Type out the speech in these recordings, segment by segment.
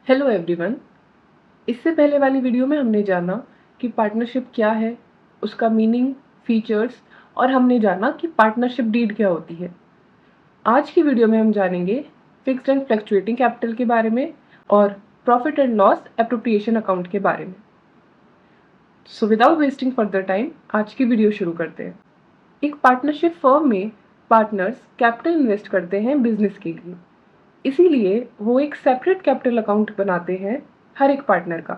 Hello everyone. इससे पहले वाली वीडियो में हमने जाना कि पार्टनरशिप क्या है, उसका मीनिंग, फीचर्स और हमने जाना कि पार्टनरशिप डीड क्या होती है। आज की वीडियो में हम जानेंगे फिक्स्ड एंड फ्लक्चुएटिंग कैपिटल के बारे में और profit and loss appropriation account के बारे में। So without wasting further time आज की वीडियो शुरू करते हैं। एक पार्टनरशिप फर्म में पार्टनर्स कैपिटल इन्वेस्ट करते हैं बिजनेस के लिए, इसीलिए वो एक सेपरेट कैपिटल अकाउंट बनाते हैं हर एक पार्टनर का।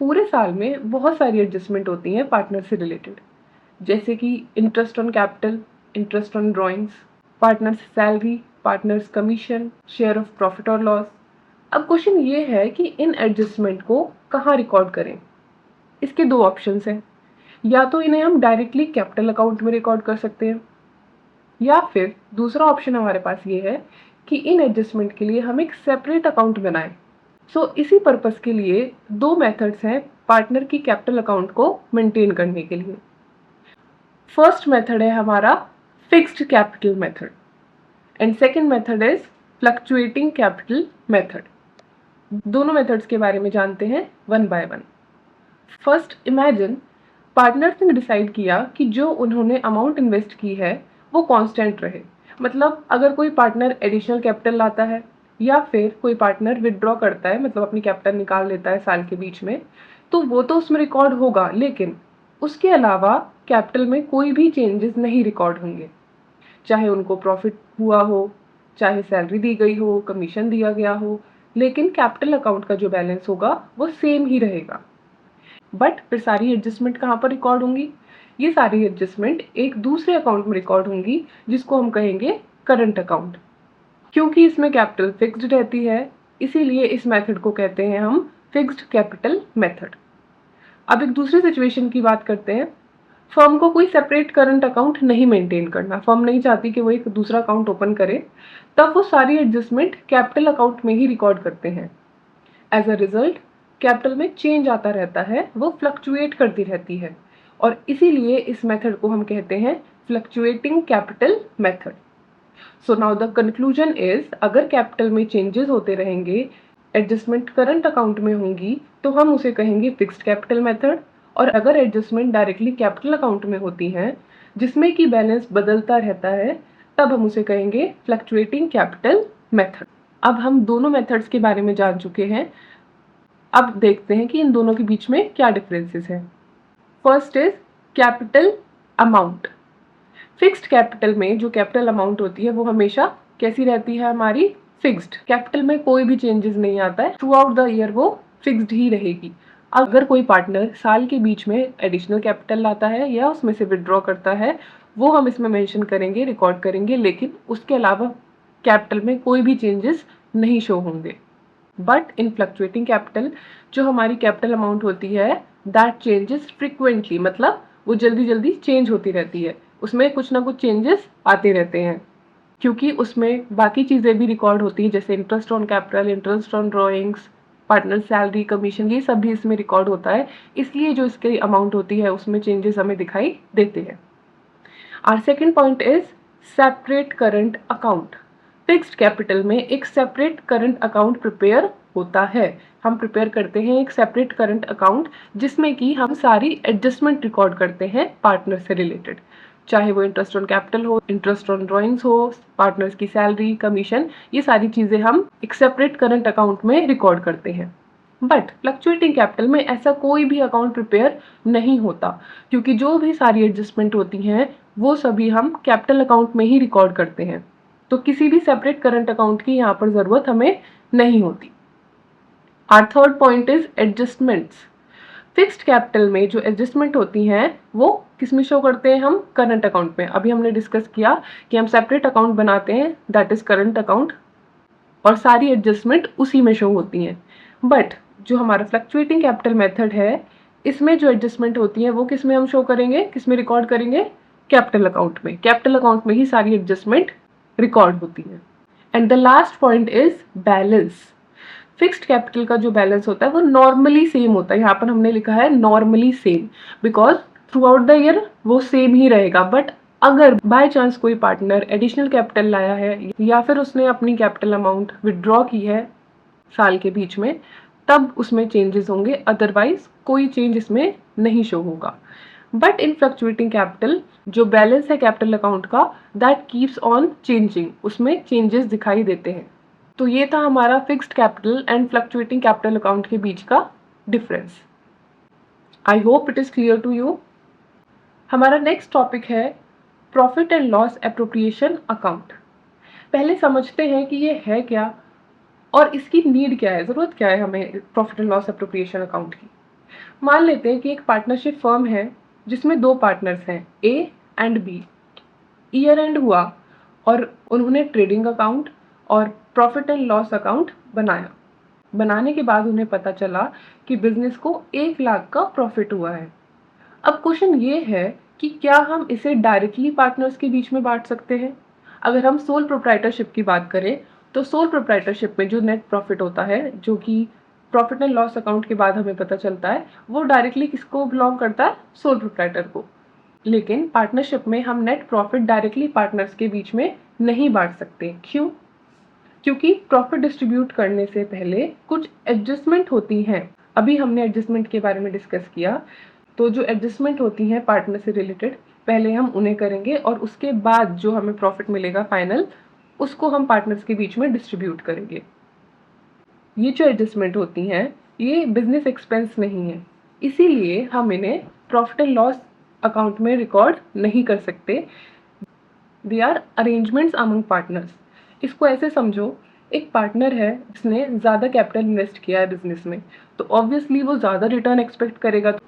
पूरे साल में बहुत सारी एडजस्टमेंट होती हैं पार्टनर से रिलेटेड, जैसे कि interest on capital, interest on drawings, partners salary, partners commission, share of profit और लॉस। अब क्वेश्चन ये है कि इन एडजस्टमेंट को कहाँ रिकॉर्ड करें। इसके दो ऑप्शंस हैं, या तो इन्हें हम डायरेक्टली कैपिटल अकाउंट में रिकॉर्ड कर सकते हैं, या फिर दूसरा ऑप्शन हमारे पास ये है कि इन एडजस्टमेंट के लिए हम एक सेपरेट अकाउंट बनाएं। इसी पर्पस के लिए दो मेथड्स हैं पार्टनर की कैपिटल अकाउंट को मेंटेन करने के लिए। फर्स्ट मेथड है हमारा fixed capital method and second method is fluctuating capital method. दोनों मेथड्स के बारे में जानते हैं one by one. First, imagine partners ने डिसाइड किया कि जो उन्होंने अमाउंट इन्वेस्ट की है वो कांस्टेंट रहे। मतलब अगर कोई पार्टनर एडिशनल कैपिटल लाता है या फिर कोई पार्टनर विदड्रॉ करता है, मतलब अपनी कैपिटल निकाल लेता है साल के बीच में, तो वो तो उसमें रिकॉर्ड होगा, लेकिन उसके अलावा कैपिटल में कोई भी चेंजेस नहीं रिकॉर्ड होंगे। चाहे उनको प्रॉफिट हुआ हो, चाहे सैलरी दी गई हो, कमीशन दिया गया हो, लेकिन कैपिटल अकाउंट का जो बैलेंस होगा वो सेम ही रहेगा। बट फिर सारी एडजस्टमेंट कहाँ पर रिकॉर्ड होंगी? ये सारी एडजस्टमेंट एक दूसरे अकाउंट में रिकॉर्ड होंगी जिसको हम कहेंगे करंट अकाउंट। क्योंकि इसमें कैपिटल फिक्स्ड रहती है, इसीलिए इस मेथड को कहते हैं हम फिक्स्ड कैपिटल मेथड। अब एक दूसरी सिचुएशन की बात करते हैं। फर्म को कोई सेपरेट करंट अकाउंट नहीं मेंटेन करना, फर्म नहीं चाहती कि वो एक दूसरा अकाउंट ओपन करे, तब वो सारी एडजस्टमेंट कैपिटल अकाउंट में ही रिकॉर्ड करते हैं। एज अ रिजल्ट कैपिटल में चेंज आता रहता है, वो फ्लक्चुएट करती रहती है, और इसीलिए इस मेथड को हम कहते हैं fluctuating capital method. So now the conclusion is, अगर कैपिटल में चेंजेस होते रहेंगे, एडजस्टमेंट करंट अकाउंट में होंगी, तो हम उसे कहेंगे फिक्स्ड कैपिटल मेथड। और अगर एडजस्टमेंट डायरेक्टली कैपिटल अकाउंट में होती हैं जिसमें कि बैलेंस बदलता रहता है, तब हम उसे कहेंगे फ्लक्चुएटिंग कैपिटल मेथड। अब हम दोनों मेथड्स के बारे में जान चुके हैं। अब देखते हैं कि इन दोनों के बीच में क्या डिफरेंसेस हैं। First is capital amount. Fixed capital में जो कैपिटल अमाउंट होती है वो हमेशा कैसी रहती है? हमारी फिक्स्ड। कैपिटल में कोई भी चेंजेस नहीं आता है, थ्रू आउट द ईयर वो फिक्स्ड ही रहेगी। अगर कोई पार्टनर साल के बीच में एडिशनल कैपिटल लाता है या उसमें से विड्रॉ करता है, वो हम इसमें मेंशन करेंगे, रिकॉर्ड करेंगे, लेकिन उसके अलावा कैपिटल में कोई भी चेंजेस नहीं शो होंगे। बट इन फ्लक्चुएटिंग कैपिटल जो हमारी कैपिटल अमाउंट होती है, दैट चेंजेस फ्रिक्वेंटली, मतलब वो जल्दी जल्दी चेंज होती रहती है, उसमें कुछ ना कुछ चेंजेस आते रहते हैं, क्योंकि उसमें बाकी चीज़ें भी रिकॉर्ड होती है, जैसे interest on capital, interest on drawings, partner salary, commission, ये सब भी इसमें रिकॉर्ड होता है। इसलिए जो इसकी अमाउंट होती है उसमें चेंजेस हमें दिखाई देते हैं। Our second point is separate current account. Fixed capital में एक सेपरेट करंट अकाउंट प्रिपेयर होता है। हम प्रिपेयर करते हैं एक सेपरेट करंट अकाउंट जिसमें कि हम सारी एडजस्टमेंट रिकॉर्ड करते हैं पार्टनर से रिलेटेड, चाहे वो इंटरेस्ट ऑन कैपिटल हो, इंटरेस्ट ऑन ड्राइंग्स हो, पार्टनर्स की सैलरी, कमीशन, ये सारी चीज़ें हम एक सेपरेट करंट अकाउंट में रिकॉर्ड करते हैं। बट फ्लक्चुएटिंग कैपिटल में ऐसा कोई भी अकाउंट प्रिपेयर नहीं होता, क्योंकि जो भी सारी एडजस्टमेंट होती हैं वो सभी हम कैपिटल अकाउंट में ही रिकॉर्ड करते हैं, तो किसी भी सेपरेट करंट अकाउंट की यहाँ पर ज़रूरत हमें नहीं होती। Our third point is adjustments. Fixed capital में जो एडजस्टमेंट होती हैं वो किस में शो करते हैं? हम करंट अकाउंट में। अभी हमने डिस्कस किया कि हम सेपरेट अकाउंट बनाते हैं, दैट इज करंट अकाउंट, और सारी एडजस्टमेंट उसी में शो होती हैं। बट जो हमारा फ्लक्चुएटिंग कैपिटल मेथड है, इसमें जो एडजस्टमेंट होती है वो किस में हम शो करेंगे, किस में रिकॉर्ड करेंगे? कैपिटल अकाउंट में। कैपिटल अकाउंट में ही सारी एडजस्टमेंट रिकॉर्ड होती है। And the last point is balance. Fixed capital का जो बैलेंस होता है वो नॉर्मली सेम होता है। यहाँ पर हमने लिखा है normally same, because through out the year वो सेम ही रहेगा। बट अगर बाय चांस कोई पार्टनर एडिशनल कैपिटल लाया है या फिर उसने अपनी कैपिटल अमाउंट विड्रॉ की है, साल के बीच में, तब उसमें चेंजेस होंगे, अदरवाइज कोई चेंज इसमें नहीं शो होगा। बट इन फ्लक्चुएटिंग कैपिटल जो बैलेंस है कैपिटल अकाउंट का, दैट कीप्स ऑन चेंजिंग, उसमें चेंजेस दिखाई देते हैं। तो ये था हमारा fixed capital and fluctuating capital account के बीच का difference. I hope it is clear to you. हमारा नेक्स्ट टॉपिक है profit and loss appropriation account. पहले समझते हैं कि ये है क्या और इसकी नीड क्या है, ज़रूरत क्या है हमें profit and loss appropriation account की। मान लेते हैं कि एक पार्टनरशिप फर्म है जिसमें दो पार्टनर्स हैं, A and B. Year end हुआ और उन्होंने ट्रेडिंग अकाउंट और प्रॉफिट एंड लॉस अकाउंट बनाया। बनाने के बाद उन्हें पता चला कि बिजनेस को 1 लाख का प्रॉफिट हुआ है। अब क्वेश्चन ये है कि क्या हम इसे डायरेक्टली पार्टनर्स के बीच में बांट सकते हैं। अगर हम सोल प्रोप्राइटरशिप की बात करें तो सोल प्रोप्राइटरशिप में जो नेट प्रॉफिट होता है, जो कि प्रॉफिट एंड लॉस अकाउंट के बाद हमें पता चलता है, वो डायरेक्टली किसको बिलोंग करता है, सोल प्रोप्राइटर को। लेकिन पार्टनरशिप में हम नेट प्रॉफिट डायरेक्टली पार्टनर्स के बीच में नहीं बांट सकते। क्यों? क्योंकि प्रॉफिट डिस्ट्रीब्यूट करने से पहले कुछ एडजस्टमेंट होती हैं। अभी हमने एडजस्टमेंट के बारे में डिस्कस किया, तो जो एडजस्टमेंट होती हैं पार्टनर से रिलेटेड, पहले हम उन्हें करेंगे और उसके बाद जो हमें प्रॉफिट मिलेगा फाइनल, उसको हम पार्टनर्स के बीच में डिस्ट्रीब्यूट करेंगे। ये जो एडजस्टमेंट होती हैं, ये बिजनेस एक्सपेंस नहीं है, इसीलिए हम इन्हें प्रॉफिट एंड लॉस अकाउंट में रिकॉर्ड नहीं कर सकते। They are arrangements among partners. इसको ऐसे समझो, एक पार्टनर है जिसने ज़्यादा कैपिटल इन्वेस्ट किया है बिजनेस में, तो ऑब्वियसली वो ज़्यादा रिटर्न एक्सपेक्ट करेगा,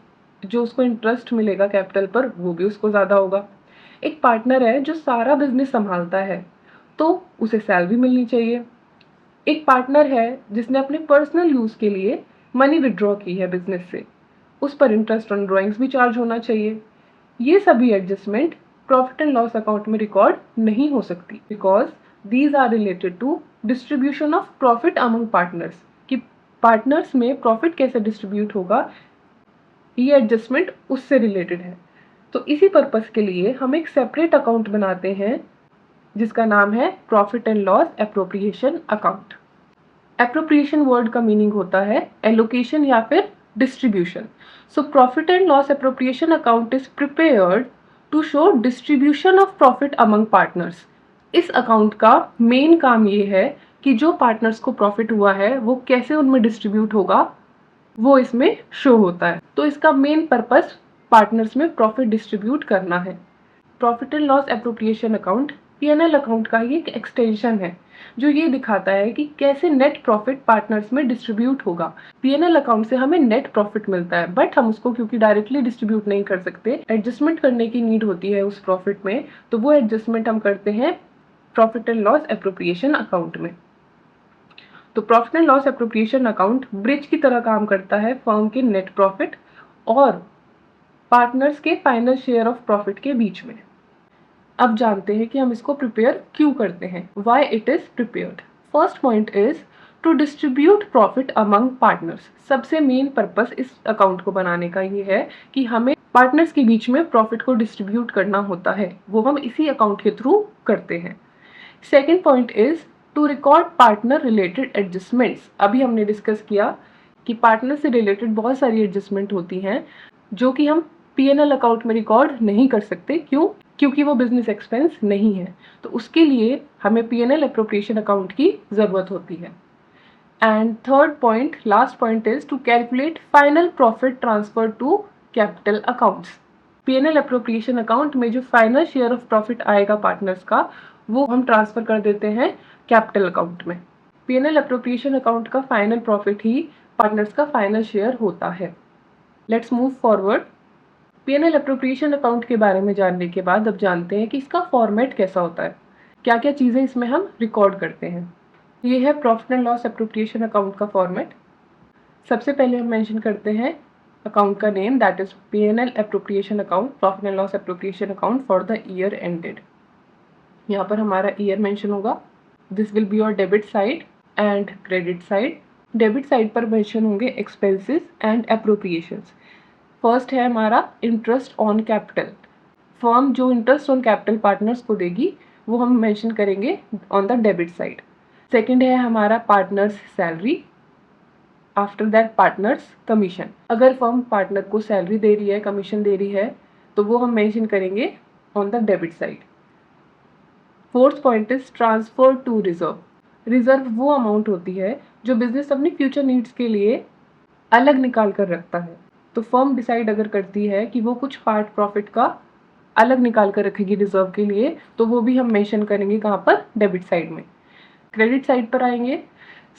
जो उसको इंटरेस्ट मिलेगा कैपिटल पर वो भी उसको ज़्यादा होगा। एक पार्टनर है जो सारा बिजनेस संभालता है, तो उसे सैलरी मिलनी चाहिए। एक पार्टनर है जिसने अपने पर्सनल यूज़ के लिए मनी विड्रॉ की है बिजनेस से, उस पर इंटरेस्ट ऑन ड्रॉइंग्स भी चार्ज होना चाहिए। ये सभी adjustment profit and loss account में रिकॉर्ड नहीं हो सकती, because these are related to distribution of profit among partners. कि पार्टनर्स में प्रॉफिट कैसे डिस्ट्रीब्यूट होगा, ये एडजस्टमेंट उससे रिलेटेड है। तो इसी पर्पस के लिए हम एक सेपरेट अकाउंट बनाते हैं जिसका नाम है profit and loss appropriation account. Appropriation word का मीनिंग होता है एलोकेशन या फिर distribution. So profit and loss appropriation account is prepared to show distribution of profit among partners. इस अकाउंट का मेन काम ये है कि जो पार्टनर्स को प्रॉफिट हुआ है वो कैसे उनमें डिस्ट्रीब्यूट होगा, वो इसमें शो होता है। तो इसका मेन पर्पस पार्टनर्स में प्रॉफिट डिस्ट्रीब्यूट करना है। Profit and loss appropriation account PNL account का ही एक एक्सटेंशन है जो ये दिखाता है कि कैसे नेट प्रॉफिट पार्टनर्स में डिस्ट्रीब्यूट होगा। पीएनएल अकाउंट से हमें नेट प्रॉफिट मिलता है, बट हम उसको क्योंकि डायरेक्टली डिस्ट्रीब्यूट नहीं कर सकते, एडजस्टमेंट करने की नीड होती है उस प्रॉफिट में, तो वो एडजस्टमेंट हम करते हैं profit and loss appropriation account में। तो profit and loss appropriation account bridge की तरह काम करता है फर्म के नेट प्रॉफिट और पार्टनर्स के फाइनल शेयर ऑफ प्रॉफिट के बीच में। अब जानते हैं कि हम इसको प्रिपेयर क्यों करते हैं, why it is prepared. First point is to distribute profit among partners. सबसे मेन पर्पस इस अकाउंट को बनाने का ये है कि हमें पार्टनर्स के बीच में प्रॉफिट को डिस्ट्रीब्यूट करना होता है, वो हम इसी अकाउंट के थ्रू करते हैं। Second point is to record partner related adjustments. अभी हमने डिस्कस किया कि पार्टनर से रिलेटेड बहुत सारी एडजस्टमेंट होती हैं जो कि हम पीएनएल अकाउंट में रिकॉर्ड नहीं कर सकते। क्यों? क्योंकि वो बिजनेस एक्सपेंस नहीं है, तो उसके लिए हमें पीएनएल एप्रोप्रिएशन अकाउंट की ज़रूरत होती है। And third point, last point is to calculate final profit transfer to capital accounts. PNL appropriation account में जो फाइनल शेयर ऑफ प्रॉफिट आएगा पार्टनर्स का, वो हम ट्रांसफर कर देते हैं कैपिटल अकाउंट में। पीएनएल एप्रोप्रिएशन अकाउंट का फाइनल प्रॉफिट ही पार्टनर्स का फाइनल शेयर होता है। Let's move forward. PNL appropriation account के बारे में जानने के बाद अब जानते हैं कि इसका फॉर्मेट कैसा होता है, क्या क्या चीज़ें इसमें हम रिकॉर्ड करते हैं। ये है profit and loss appropriation account का फॉर्मेट। सबसे पहले हम मेंशन करते हैं अकाउंट का name, that is PNL appropriation account, profit and loss appropriation account for the year ended. यहाँ पर हमारा ईयर मेंशन होगा। This will be your debit side and credit side. Debit side पर मेंशन होंगे expenses and appropriations. First है हमारा interest on capital. Firm जो interest on capital partners को देगी वो हम मेंशन करेंगे on the debit side. Second है हमारा partners salary. After that partners commission. अगर फर्म पार्टनर को सैलरी दे रही है, कमीशन दे रही है, तो वो हम मेंशन करेंगे on the debit side. Fourth point is transfer to reserve. Reserve वो अमाउंट होती है जो बिजनेस अपनी फ्यूचर नीड्स के लिए अलग निकाल कर रखता है। तो फर्म डिसाइड अगर करती है कि वो कुछ पार्ट प्रॉफिट का अलग निकाल कर रखेगी रिजर्व के लिए, तो वो भी हम मेंशन करेंगे कहाँ पर, डेबिट साइड में। क्रेडिट साइड पर आएंगे।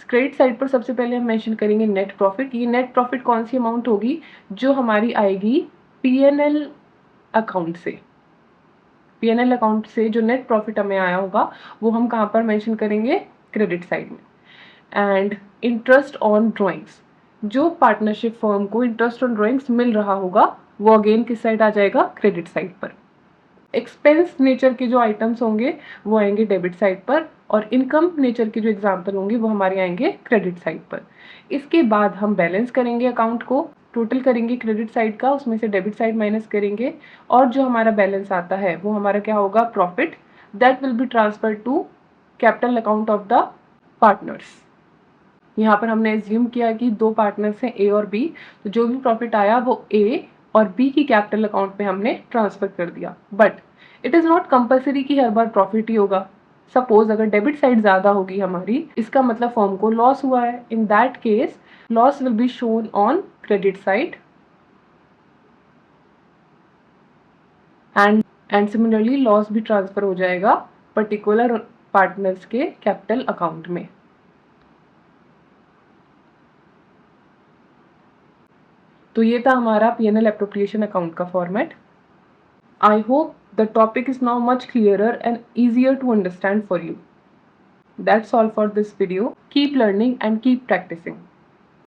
क्रेडिट साइड पर सबसे पहले हम मेंशन करेंगे नेट प्रॉफिट। ये नेट प्रॉफिट कौन सी अमाउंट होगी, जो हमारी आएगी पीएनएल अकाउंट से। पीएनएल अकाउंट से जो नेट प्रॉफिट हमें आया होगा वो हम कहाँ पर मेंशन करेंगे, क्रेडिट साइड में। एंड इंटरेस्ट ऑन ड्राइंग्स, जो पार्टनरशिप फर्म को इंटरेस्ट ऑन ड्राइंग्स मिल रहा होगा वो अगेन किस साइड आ जाएगा, क्रेडिट साइड पर। एक्सपेंस नेचर के जो आइटम्स होंगे वो आएंगे डेबिट साइड पर, और इनकम नेचर के जो एग्जाम्पल होंगे वो हमारे आएंगे क्रेडिट साइड पर। इसके बाद हम बैलेंस करेंगे अकाउंट को, टोटल करेंगे क्रेडिट साइड का, उसमें से डेबिट साइड माइनस करेंगे, और जो हमारा बैलेंस आता है वो हमारा क्या होगा, profit. That will be transfer to capital account of the partners. यहाँ पर हमने एज्यूम किया कि दो पार्टनर्स हैं ए और बी, तो जो भी प्रॉफिट आया वो ए और बी की कैपिटल अकाउंट में हमने ट्रांसफर कर दिया। But it is not compulsory कि हर बार प्रॉफिट ही होगा। सपोज अगर डेबिट साइड ज़्यादा होगी हमारी, इसका मतलब फर्म को लॉस हुआ है। In that case laws will be shown on credit side, and similarly loss भी ट्रांसफर हो जाएगा पर्टिकुलर पार्टनर्स के कैपिटल अकाउंट में। तो ये था हमारा पीएनएल एप्रोप्रिएशन अकाउंट का format. I hope the topic is now much clearer and easier to understand for you. That's all for this video. Keep learning and keep practicing.